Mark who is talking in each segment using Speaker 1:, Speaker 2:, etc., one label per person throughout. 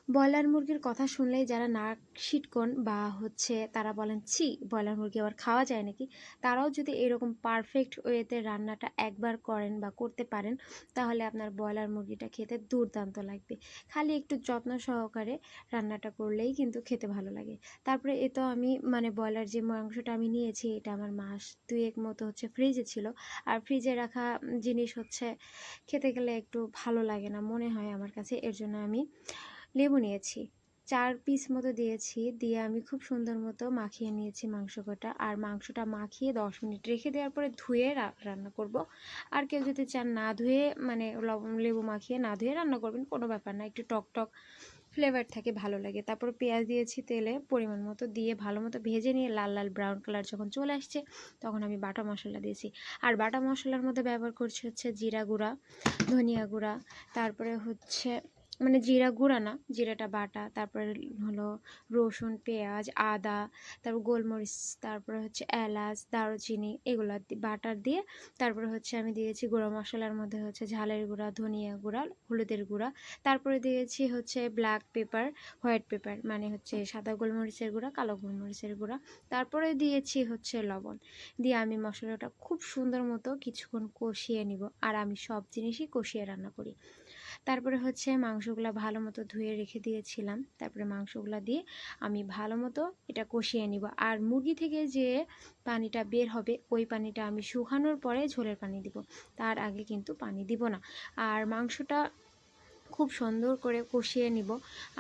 Speaker 1: Broiler মুরগির কথা শুনলেই যারা নাক সিটকোন বা তারা বলেন ছি ব্রয়লার মুরগি আবার খাওয়া যায় নাকি, তারাও যদি এরকম পারফেক্ট ওয়েতে রান্নাটা একবার করেন বা করতে পারেন, তাহলে আপনার ব্রয়লার মুরগিটা খেতে দুর্দান্ত লাগবে। খালি একটু যত্ন সহকারে রান্নাটা করলেই কিন্তু খেতে ভালো লাগে। তারপরে এ তো আমি ব্রয়লার যে মাংসটা আমি নিয়েছি, এটা আমার মাস 2 মতো ফ্রিজে ছিল। আর ফ্রিজে রাখা জিনিস খেতে গেলে একটু ভালো লাগে না মনে হয় আমার কাছে। এর জন্য আমি লেবু নিয়েছি, 4 পিস মতো দিয়েছি। দিয়ে আমি খুব সুন্দর মতো মাখিয়ে নিয়েছি মাংস কটা। আর মাংসটা মাখিয়ে 10 মিনিট রেখে দেওয়ার পরে ধুয়ে রান্না করব। আর কেউ যদি চান না ধুয়ে লবণ লেবু মাখিয়ে না ধুয়ে রান্না করবেন, কোনো ব্যাপার না, একটু টক টক ফ্লেভার থাকে, ভালো লাগে। তারপর পেঁয়াজ দিয়েছি তেলে পরিমাণ মতো, দিয়ে ভালো মতো ভেজে নিয়ে লাল লাল ব্রাউন কালার যখন চলে আসছে, তখন আমি বাটা মশলা দিয়েছি। আর বাটা মশলার মধ্যে ব্যবহার করছি জিরা গুঁড়া, ধনিয়া গুঁড়া, তারপরে জিরা গুঁড়া না, জিরাটা বাটা, তারপরে হলো রসুন, পেঁয়াজ, আদা, তারপর গোলমরিচ, তারপরে এলাচ, দারুচিনি, এগুলো বাটার দিয়ে, তারপরে আমি দিয়েছি গুঁড়ো মশলার মধ্যে ঝালের গুঁড়া, ধনিয়া গুঁড়া, হলুদের গুঁড়া, তারপরে দিয়েছি ব্ল্যাক পেপার, হোয়াইট পেপার, সাদা গোলমরিচের গুঁড়া, কালো গোলমরিচের গুঁড়া, তারপরে দিয়েছি লবণ। দিয়ে আমি মশলাটা খুব সুন্দর মতো কিছুক্ষণ কষিয়ে নিব। আর আমি সব জিনিসই কষিয়ে রান্না করি। তারপরে মাংসগুলো ভালো মতো ধুয়ে রেখে দিয়েছিলাম। তারপরে মাংসগুলো দিয়ে আমি ভালো মতো এটা কষিয়ে নিব। আর মুরগি থেকে যে পানিটা বের হবে, ওই পানিটা আমি শুকানোর পরে ঝোলের পানি দিব, তার আগে কিন্তু পানি দিব না। আর মাংসটা খুব সুন্দর করে কষিয়ে নিব।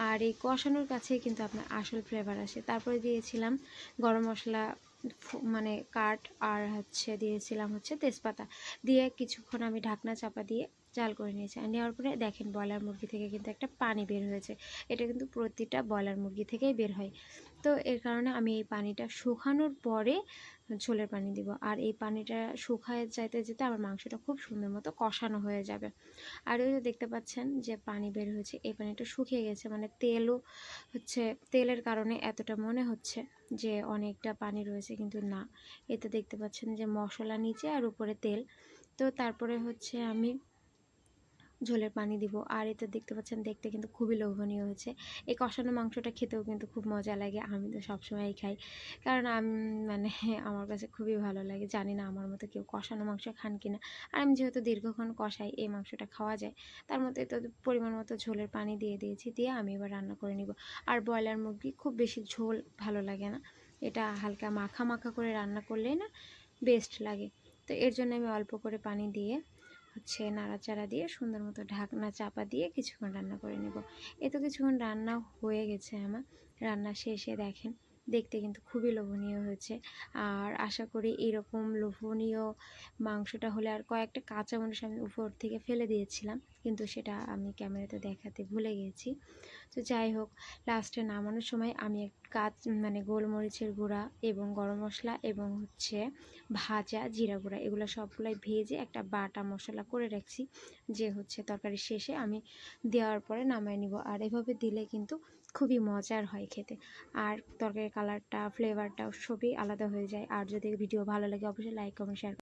Speaker 1: আর এই কষানোর কাছেই কিন্তু আপনার আসল ফ্লেভার আসে। তারপরে দিয়েছিলাম গরম মশলা, কাঠ, আর দিয়েছিলাম তেজপাতা। দিয়ে কিছুক্ষণ আমি ঢাকনা চাপা দিয়ে জাল করে নিয়েছি। আর নেওয়ার পরে দেখেন ব্রয়লার মুরগি থেকে কিন্তু একটা পানি বের হয়েছে। এটা কিন্তু প্রতিটা ব্রয়লার মুরগি থেকেই বের হয়। তো এর কারণে আমি এই পানিটা শুকানোর পরে ঝোলের পানি দিব। আর এই পানিটা শুকায় যাইতে যেতে আমার মাংসটা খুব সুন্দর মতো কষানো হয়ে যাবে। আর ওই যে দেখতে পাচ্ছেন যে পানি বের হয়েছে, এই পানিটা শুকিয়ে গেছে, তেলও তেলের কারণে এতটা মনে হচ্ছে যে অনেকটা পানি রয়েছে, কিন্তু না, এতে দেখতে পাচ্ছেন যে মশলা নিচে আর উপরে তেল। তো তারপরে আমি ঝোলের পানি দিব। আর এতে দেখতে পাচ্ছেন, দেখতে কিন্তু খুবই লোভনীয় হয়েছে। এই কষানো মাংসটা খেতেও কিন্তু খুব মজা লাগে। আমি তো সবসময়ই খাই, কারণ আমি আমার কাছে খুবই ভালো লাগে। জানি না আমার মতো কেউ কষানো মাংস খান কিনা। আর আমি যেহেতু দীর্ঘক্ষণ কষাই, এই মাংসটা খাওয়া যায়। তার মধ্যে তো পরিমাণ মতো ঝোলের পানি দিয়ে দিয়েছি। দিয়ে আমি এবার রান্না করে নিব। আর ব্রয়লার মুরগি খুব বেশি ঝোল ভালো লাগে না, এটা হালকা মাখা মাখা করে রান্না করলেই না বেস্ট লাগে। তো এর জন্য আমি অল্প করে পানি দিয়ে নাড়াচাড়া দিয়ে সুন্দর মতো ঢাকনা চাপা দিয়ে কিছুক্ষণ রান্না করে নেব। এ তো কিছুক্ষণ রান্না হয়ে গেছে আমার। রান্না শেষে দেখেন, দেখতে কিন্তু খুবই লোভনীয় হয়েছে। আর আশা করি এরকম লোভনীয় মাংসটা হলে, আর কয়েকটা কাঁচামরিচ আমি উপর থেকে ফেলে দিয়েছিলাম, কিন্তু সেটা আমি ক্যামেরাতে দেখাতে ভুলে গেছি। তো যাই হোক, লাস্টে নামানোর সময় আমি গোলমরিচের গুঁড়া এবং গরম মশলা এবং ভাজা জিরা গুঁড়া, এগুলো সবগুলাই ভেজে একটা বাটা মশলা করে রাখছি, যে তরকারির শেষে আমি দেওয়ার পরে নামায় নিব। আর এভাবে দিলে কিন্তু খুবই মজার হয় খেতে। আর তরকারির কালারটা, ফ্লেভারটাও সবই আলাদা হয়ে যায়। আর যদি ভিডিও ভালো লাগে, অবশ্যই লাইক, কমেন্ট, শেয়ার।